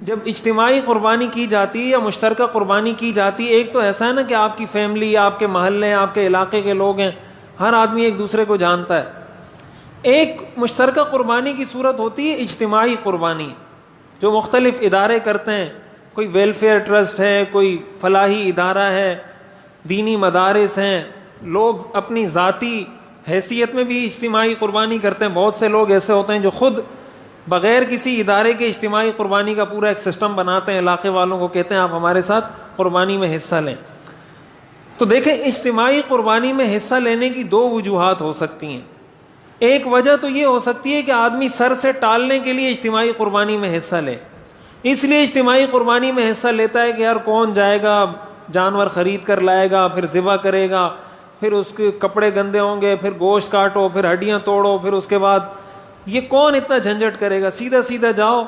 جب اجتماعی قربانی کی جاتی ہے یا مشترکہ قربانی کی جاتی ہے، ایک تو ایسا ہے نا کہ آپ کی فیملی، آپ کے محلے، آپ کے علاقے کے لوگ ہیں، ہر آدمی ایک دوسرے کو جانتا ہے۔ ایک مشترکہ قربانی کی صورت ہوتی ہے اجتماعی قربانی، جو مختلف ادارے کرتے ہیں، کوئی ویلفیئر ٹرسٹ ہے، کوئی فلاحی ادارہ ہے، دینی مدارس ہیں، لوگ اپنی ذاتی حیثیت میں بھی اجتماعی قربانی کرتے ہیں۔ بہت سے لوگ ایسے ہوتے ہیں جو خود بغیر کسی ادارے کے اجتماعی قربانی کا پورا ایک سسٹم بناتے ہیں، علاقے والوں کو کہتے ہیں آپ ہمارے ساتھ قربانی میں حصہ لیں۔ تو دیکھیں، اجتماعی قربانی میں حصہ لینے کی دو وجوہات ہو سکتی ہیں۔ ایک وجہ تو یہ ہو سکتی ہے کہ آدمی سر سے ٹالنے کے لیے اجتماعی قربانی میں حصہ لے، اس لیے اجتماعی قربانی میں حصہ لیتا ہے کہ یار کون جائے گا، جانور خرید کر لائے گا، پھر ذبح کرے گا، پھر اس کے کپڑے گندے ہوں گے، پھر گوشت کاٹو، پھر ہڈیاں توڑو، پھر اس کے بعد یہ کون اتنا جھنجھٹ کرے گا، سیدھا سیدھا جاؤ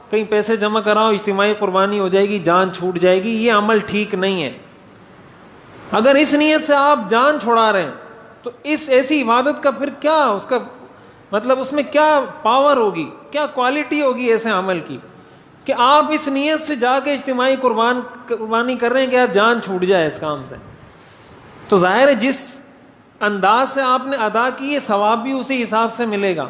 کہیں پیسے جمع کراؤ، اجتماعی قربانی ہو جائے گی، جان چھوٹ جائے گی۔ یہ عمل ٹھیک نہیں ہے۔ اگر اس نیت سے آپ جان چھڑا رہے ہیں تو اس ایسی عبادت کا پھر کیا، اس کا مطلب اس میں کیا پاور ہوگی، کیا کوالٹی ہوگی ایسے عمل کی کہ آپ اس نیت سے جا کے اجتماعی قربانی کر رہے ہیں کہ یار جان چھوٹ جائے اس کام سے۔ تو ظاہر ہے جس انداز سے آپ نے ادا کی ہے ثواب بھی اسی حساب سے ملے گا۔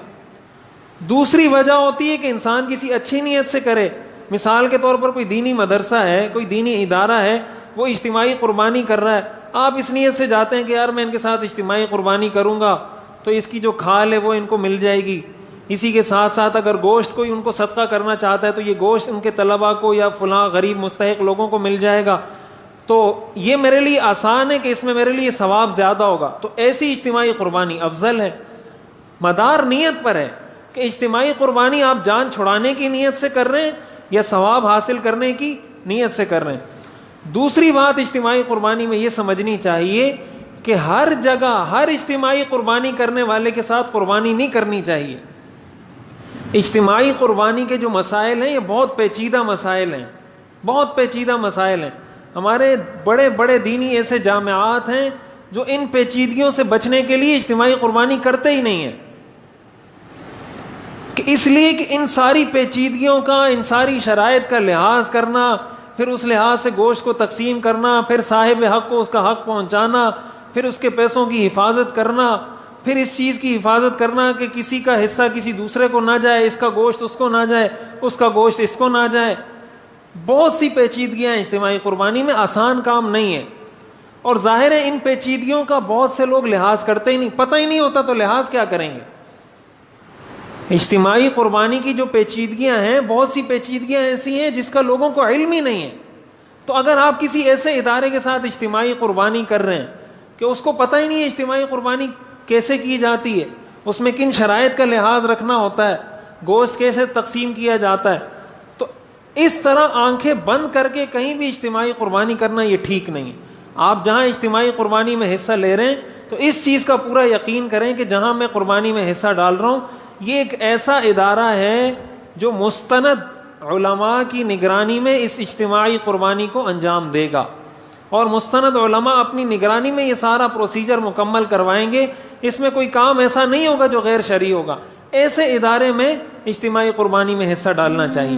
دوسری وجہ ہوتی ہے کہ انسان کسی اچھی نیت سے کرے، مثال کے طور پر کوئی دینی مدرسہ ہے، کوئی دینی ادارہ ہے، وہ اجتماعی قربانی کر رہا ہے، آپ اس نیت سے جاتے ہیں کہ یار میں ان کے ساتھ اجتماعی قربانی کروں گا تو اس کی جو کھال ہے وہ ان کو مل جائے گی، اسی کے ساتھ ساتھ اگر گوشت کوئی ان کو صدقہ کرنا چاہتا ہے تو یہ گوشت ان کے طلباء کو یا فلاں غریب مستحق لوگوں کو مل جائے گا، تو یہ میرے لیے آسان ہے کہ اس میں میرے لیے ثواب زیادہ ہوگا، تو ایسی اجتماعی قربانی افضل ہے۔ مدار نیت پر ہے کہ اجتماعی قربانی آپ جان چھڑانے کی نیت سے کر رہے ہیں یا ثواب حاصل کرنے کی نیت سے کر رہے ہیں۔ دوسری بات اجتماعی قربانی میں یہ سمجھنی چاہیے کہ ہر جگہ ہر اجتماعی قربانی کرنے والے کے ساتھ قربانی نہیں کرنی چاہیے۔ اجتماعی قربانی کے جو مسائل ہیں یہ بہت پیچیدہ مسائل ہیں، بہت پیچیدہ مسائل ہیں۔ ہمارے بڑے بڑے دینی ایسے جامعات ہیں جو ان پیچیدگیوں سے بچنے کے لیے اجتماعی قربانی کرتے ہی نہیں ہیں، کہ اس لیے کہ ان ساری پیچیدگیوں کا، ان ساری شرائط کا لحاظ کرنا، پھر اس لحاظ سے گوشت کو تقسیم کرنا، پھر صاحب حق کو اس کا حق پہنچانا، پھر اس کے پیسوں کی حفاظت کرنا، پھر اس چیز کی حفاظت کرنا کہ کسی کا حصہ کسی دوسرے کو نہ جائے، اس کا گوشت اس کو نہ جائے، اس کا گوشت اس کو نہ جائے۔ بہت سی پیچیدگیاں ہیں اجتماعی قربانی میں، آسان کام نہیں ہے، اور ظاہر ہے ان پیچیدگیوں کا بہت سے لوگ لحاظ کرتے ہی نہیں، پتہ ہی نہیں ہوتا تو لحاظ کیا کریں گے۔ اجتماعی قربانی کی جو پیچیدگیاں ہیں، بہت سی پیچیدگیاں ایسی ہیں جس کا لوگوں کو علم ہی نہیں ہے۔ تو اگر آپ کسی ایسے ادارے کے ساتھ اجتماعی قربانی کر رہے ہیں کہ اس کو پتہ ہی نہیں ہے اجتماعی قربانی کیسے کی جاتی ہے، اس میں کن شرائط کا لحاظ رکھنا ہوتا ہے، گوشت کیسے تقسیم کیا جاتا ہے، تو اس طرح آنکھیں بند کر کے کہیں بھی اجتماعی قربانی کرنا یہ ٹھیک نہیں ہے۔ آپ جہاں اجتماعی قربانی میں حصہ لے رہے ہیں تو اس چیز کا پورا یقین کریں کہ جہاں میں قربانی میں حصہ ڈال رہا ہوں یہ ایک ایسا ادارہ ہے جو مستند علماء کی نگرانی میں اس اجتماعی قربانی کو انجام دے گا، اور مستند علماء اپنی نگرانی میں یہ سارا پروسیجر مکمل کروائیں گے۔ اس میں کوئی کام ایسا نہیں ہوگا جو غیر شرعی ہوگا۔ ایسے ادارے میں اجتماعی قربانی میں حصہ ڈالنا چاہیے۔